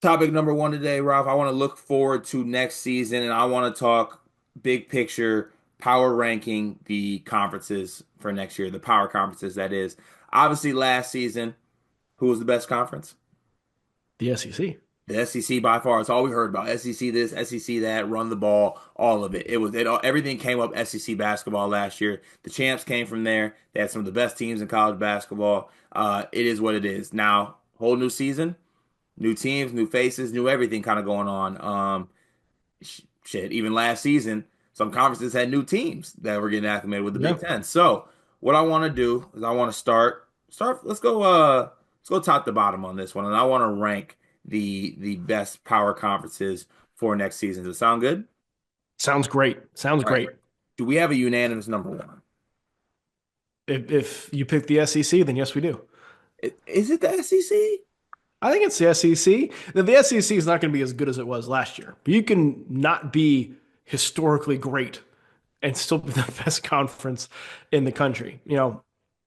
Topic number one today, Ralph. I want to look forward to next season, and I want to talk big picture power ranking the conferences for next year, the power conferences, that is. Obviously, last season, who was the best conference? The SEC. The SEC by far. It's all we heard about. SEC this, SEC that, run the ball, all of it. Everything came up SEC basketball last year. The champs came from there. They had some of the best teams in college basketball. It is what it is. Now, whole new season, new teams, new faces, new everything kind of going on. Shit, even last season, some conferences had new teams that were getting acclimated with the Big Yeah. Ten. So what I want to do is I want to start. Let's go top to bottom on this one, and I want to rank the best power conferences for next season. Does it sound good? Sounds great. Sounds All right. great. Do we have a unanimous number one? If you pick the SEC, then yes, we do. Is it the SEC? I think it's the SEC. Now, the SEC is not going to be as good as it was last year, but you can not be historically great and still be the best conference in the country.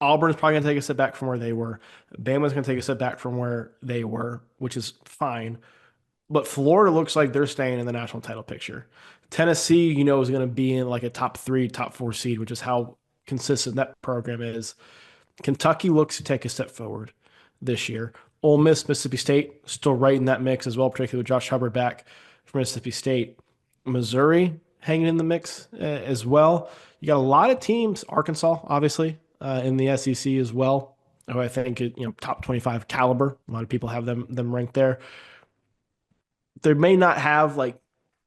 Auburn's probably going to take a step back from where they were. Bama's going to take a step back from where they were, which is fine. But Florida looks like they're staying in the national title picture. Tennessee, is going to be in like a top three, top four seed, which is how consistent that program is. Kentucky looks to take a step forward this year. Ole Miss, Mississippi State, still right in that mix as well, particularly with Josh Hubbard back from Mississippi State. Missouri hanging in the mix as well. You got a lot of teams, Arkansas, obviously, in the SEC as well, who I think, top 25 caliber. A lot of people have them ranked there. They may not have like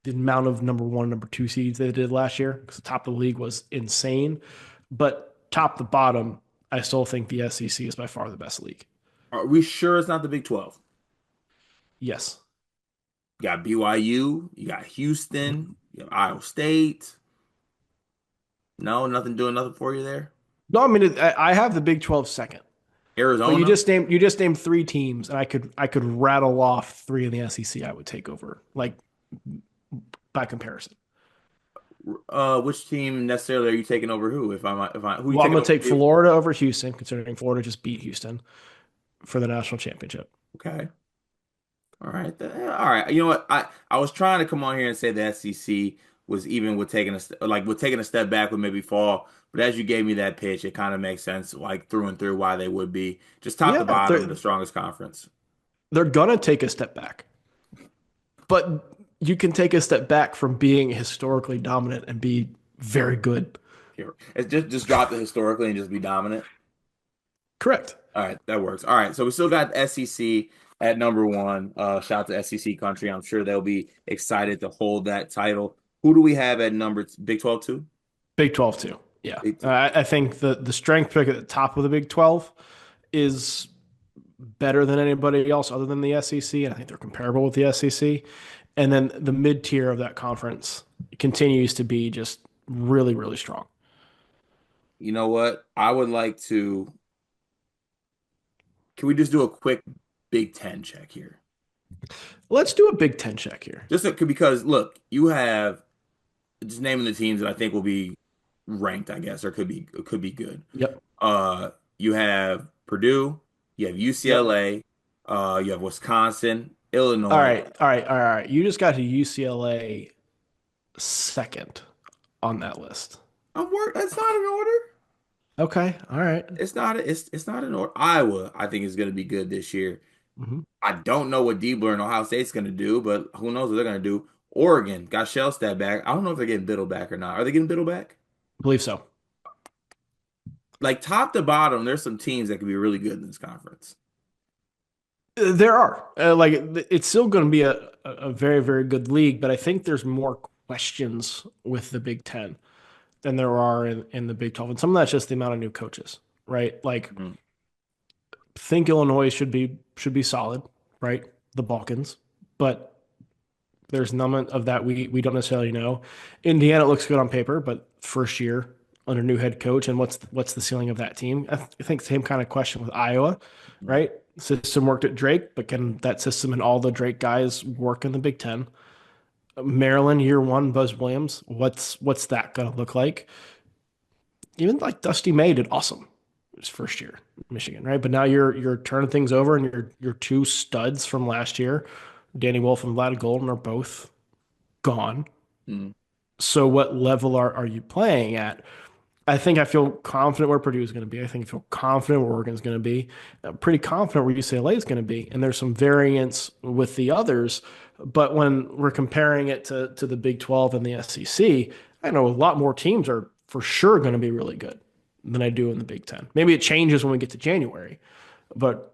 the amount of number one, number two seeds they did last year because the top of the league was insane. But top to bottom, I still think the SEC is by far the best league. Are we sure it's not the Big 12? Yes. You got BYU, you got Houston, you have Iowa State. No, nothing doing nothing for you there. No, I mean I have the Big 12 second, but you Arizona. just named three teams, and I could rattle off three in the SEC I would take over, like by comparison. Which team necessarily are you taking over who? If I who you Well, I'm taking going to over take who? Florida over Houston, considering Florida just beat Houston for the national championship. Okay. All right. All right. You know what? I was trying to come on here and say the SEC was even with taking with taking a step back would maybe fall, but as you gave me that pitch, it kind of makes sense like through and through why they would be just top to Yeah, bottom the strongest conference. they're gonna take a step back, but you can take a step back from being historically dominant and be very good. Here, it's just drop it historically and just be dominant. Correct. All right, that works. All right, so we still got SEC at number one. Shout out to SEC country. I'm sure they'll be excited to hold that title. Who do we have at Big 12 too? Big 12 too. Yeah. Big 12. I think the strength pick at the top of the Big 12 is better than anybody else other than the SEC. And I think they're comparable with the SEC. And then the mid tier of that conference continues to be just really, really strong. You know what? I would like to. Can we just do a quick Big Ten check here? Let's do a Big 10 check here. Because look, you have just naming the teams that I think will be ranked, I guess, or could be good. Yep. You have Purdue, you have Yep. UCLA, you have Wisconsin, All Illinois. right. All right. All right. You just got to UCLA second on that list. That's not in order. Okay. All right. It's not in order. Iowa, I think is going to be good this year. Mhm. I don't know what Diebler and Ohio State's going to do, but who knows what they're going to do. Oregon got Shellstat back. I don't know if they're getting Biddle back or not. Are they getting Biddle back? I believe so. Like top to bottom, there's some teams that could be really good in this conference. There are it's still going to be a very very good league, but I think there's more questions with the Big Ten than there are in the Big 12, and some of that's just the amount of new coaches, right? Like Mhm. think Illinois should be solid, right? The Balkans, but there's none of that we don't necessarily know. Indiana looks good on paper, but first year under new head coach, and what's the ceiling of that team? I think same kind of question with Iowa, right? System worked at Drake, but can that system and all the Drake guys work in the Big Ten? Maryland year one, Buzz Williams. What's that gonna look like? Even like Dusty May did awesome his first year, Michigan, right? But now you're turning things over, and your two studs from last year Danny Wolf and Vlad Golden are both gone. Mm. So what level are you playing at? I think I feel confident where Purdue is going to be. I think I feel confident where Oregon's going to be. I'm pretty confident where UCLA is going to be. And there's some variance with the others. But when we're comparing it to the Big 12 and the SEC, I know a lot more teams are for sure going to be really good than I do in the Big 10. Maybe it changes when we get to January, but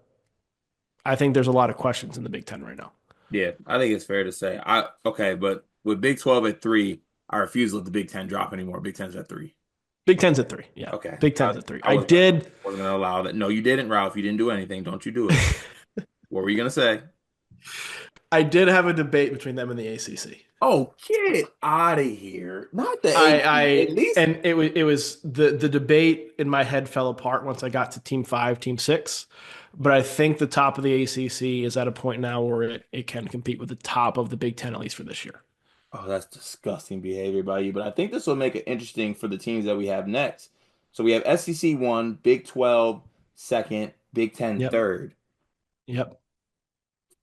I think there's a lot of questions in the Big 10 right now. Yeah, I think it's fair to say. Okay, but with Big 12 at 3, I refuse to let the Big 10 drop anymore. Big 10's at 3. Big Ten's at three. Yeah. Okay. Big Ten's at three. I I wasn't gonna did wasn't gonna allow that. No, you didn't, Ralph. You didn't do anything. Don't you do it. What were you gonna say? I did have a debate between them and the ACC. Oh, get out of here. Not the AC. At I least and it was the debate in my head fell apart once I got to team five, team six. But I think the top of the ACC is at a point now where it can compete with the top of the Big Ten, at least for this year. Oh, that's disgusting behavior by you. But I think this will make it interesting for the teams that we have next. So we have SEC one, Big 12 second, Big 10 Yep. third. Yep.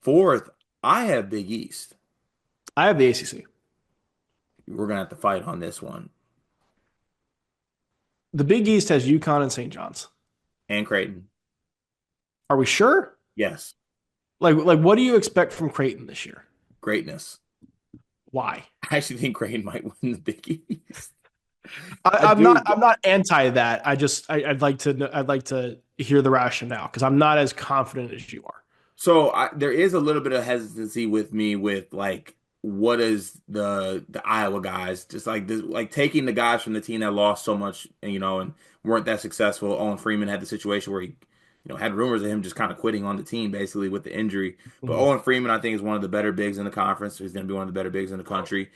Fourth, I have Big East. I have the ACC. We're gonna have to fight on this one. The Big East has UConn and St. John's. And Creighton. Are we sure? Yes. Like what do you expect from Creighton this year? Greatness. Why? I actually think Creighton might win the Big East. I, I I'm do. not I'm not anti that. I'd like to hear the rationale because I'm not as confident as you are. So there is a little bit of hesitancy with me with like what is the Iowa guys just like this, like taking the guys from the team that lost so much and weren't that successful. Owen Freeman had the situation where he had rumors of him just kind of quitting on the team basically with the injury. But Mhm. Owen Freeman I think is one of the better bigs in the conference. So he's going to be one of the better bigs in the country.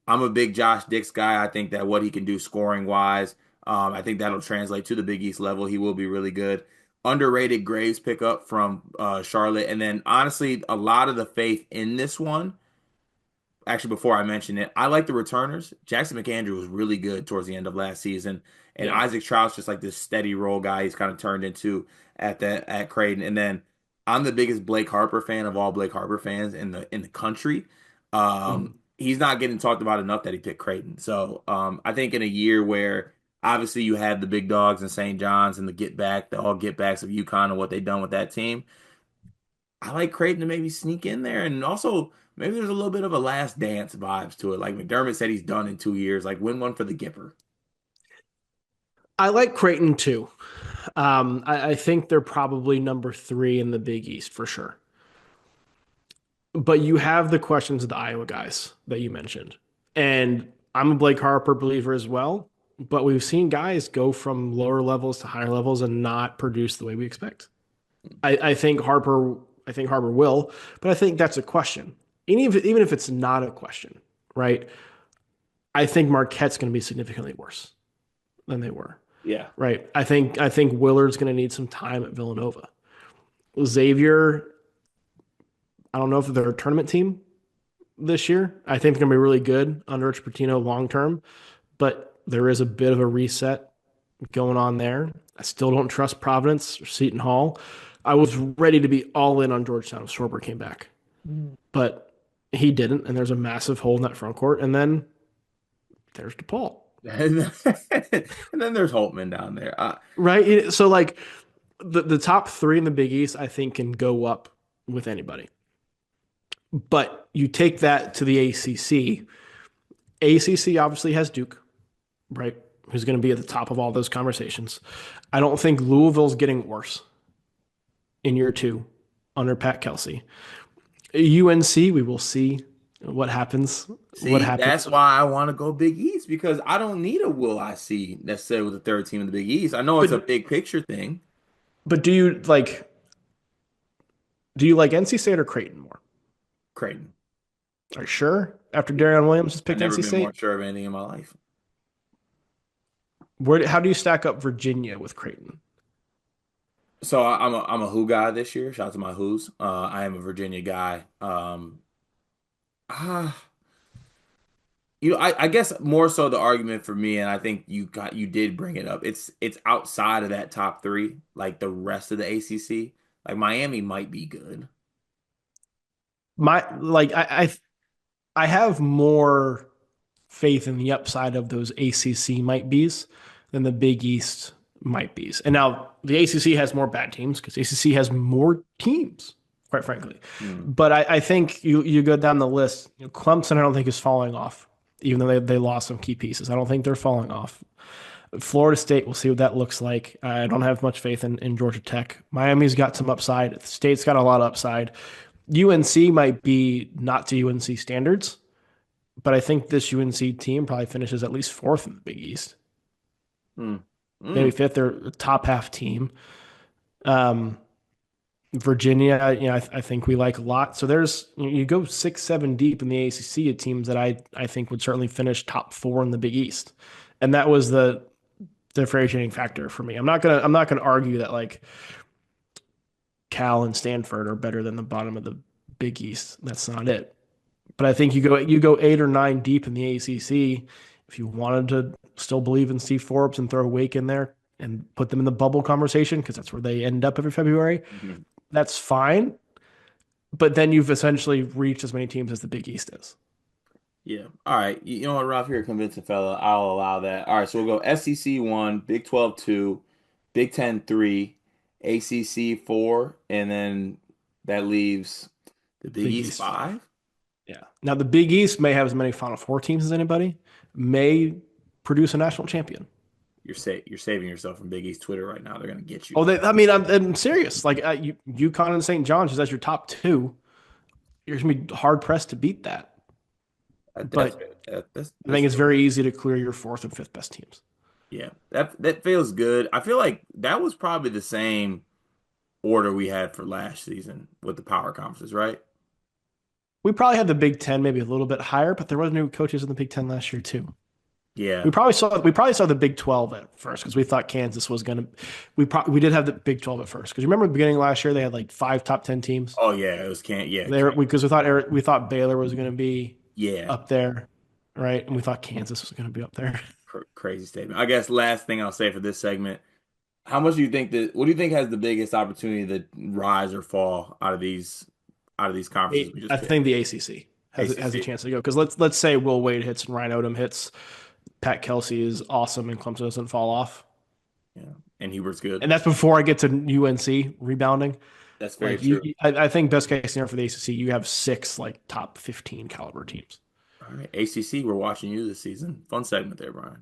I'm a big Josh Dix guy. I think that what he can do scoring wise, I think that'll translate to the Big East level. He will be really good. Underrated Graves pickup from Charlotte. And then honestly, a lot of the faith in this one, actually, before I mention it, I like the returners. Jackson McAndrew was really good towards the end of last season. And Yeah. Isaac Trout's just like this steady role guy he's kind of turned into at Creighton. And then I'm the biggest Blake Harper fan of all Blake Harper fans in the country. Mhm. He's not getting talked about enough that he picked Creighton. So I think in a year where obviously you have the big dogs in St. John's and the all get backs of UConn and what they've done with that team. I like Creighton to maybe sneak in there, and also maybe there's a little bit of a last dance vibes to it. Like McDermott said, he's done in 2 years. Like win one for the Gipper. I like Creighton too. I think they're probably number three in the Big East for sure. But you have the questions of the Iowa guys that you mentioned. And I'm a Blake Harper believer as well. But we've seen guys go from lower levels to higher levels and not produce the way we expect. I think Harper will, but I think that's a question. Even if it's not a question, right? I think Marquette's going to be significantly worse than they were. Yeah. Right. I think Willard's going to need some time at Villanova. Xavier, I don't know if they're a tournament team this year. I think they're going to be really good under Rich Pitino long term, but there is a bit of a reset going on there. I still don't trust Providence or Seton Hall. I was ready to be all in on Georgetown if Schwarber came back, but he didn't, and there's a massive hole in that front court. And then there's DePaul, And then there's Holtman down there. right? So like the top three in the Big East, I think can go up with anybody. But you take that to the ACC. ACC obviously has Duke, right? Who's going to be at the top of all those conversations. I don't think Louisville's getting worse in year two under Pat Kelsey. UNC, we will see what happens. What See, that's happens. why I want to go Big East because I don't need a Will I see necessarily with the third team in the Big East. I know it's a But big picture thing. but do you like NC State or Creighton more? Creighton. Are you sure? After Darion Williams has I've picked never NC been more State, sure of anything in my life. how do you stack up Virginia with Creighton? So I'm a Who guy this year. Shout out to my Who's. I am a Virginia guy. Ah, I guess more so the argument for me, and I think you did bring it up. It's outside of that top three, like the rest of the ACC. Like Miami might be good. my like I have more faith in the upside of those ACC might be's than the Big East might be's. And now the ACC has more bad teams because ACC has more teams, quite frankly. Hmm. But I think you go down the list. Clemson, I don't think is falling off, even though they lost some key pieces. I don't think they're falling off. Florida State, we'll see what that looks like. I don't have much faith in Georgia Tech. Miami's got some upside. State's got a lot of upside. UNC might be not to UNC standards, but I think this UNC team probably finishes at least fourth in the Big East, Hmm. Hmm. maybe fifth. They're a top half team. Um, Virginia, I think we like a lot. So you go 6, 7 deep in the ACC of teams that I think would certainly finish top four in the Big East, and that was the differentiating factor for me. I'm not gonna argue that like Cal and Stanford are better than the bottom of the Big East. That's not it. But I think you go 8 or 9 deep in the ACC. If you wanted to still believe in Steve Forbes and throw Wake in there and put them in the bubble conversation because that's where they end up every February, Mhm. that's fine. But then you've essentially reached as many teams as the Big East is. Yeah. All right. You know what, Ralph? You're a convincing fella. I'll allow that. All right. So we'll go SEC 1, Big 12 2, Big 10 3, ACC 4, and then that leaves the Big Big East East 5. 5. Yeah. Now the Big East may have as many Final Four teams as anybody, may produce a national champion. You're saving yourself from Big East Twitter right now. They're gonna get you. Oh, I mean, I'm serious. Like UConn and St. John's just as your top two, you're gonna be hard pressed to beat that. That's But I that's think it's very easy to clear your fourth and fifth best teams. yeah. That feels good. I feel like that was probably the same order we had for last season with the power conferences, right? We probably had the Big Ten maybe a little bit higher, but there was new coaches in the Big Ten last year too. Yeah. We probably saw the Big 12 at first because we thought Kansas was gonna. We did have the Big 12 at first because remember the beginning of last year they had like five top 10 teams. Oh yeah, it was can't yeah, There can't because we thought Baylor was gonna be yeah. up there, right? And we thought Kansas was gonna be up there. Crazy statement. I guess last thing I'll say for this segment, how much do you think that what do you think has the biggest opportunity to rise or fall out of these conferences we I just picked? think the ACC has a ACC. chance to go because let's say Will Wade hits and Ryan Odom hits. Pat Kelsey is awesome and Clemson doesn't fall off. Yeah. And Hubert's good. And that's before I get to UNC rebounding. That's very Like true. I think best case scenario for the ACC, you have six like top 15 caliber teams. All right. ACC, we're watching you this season. Fun segment there, Brian.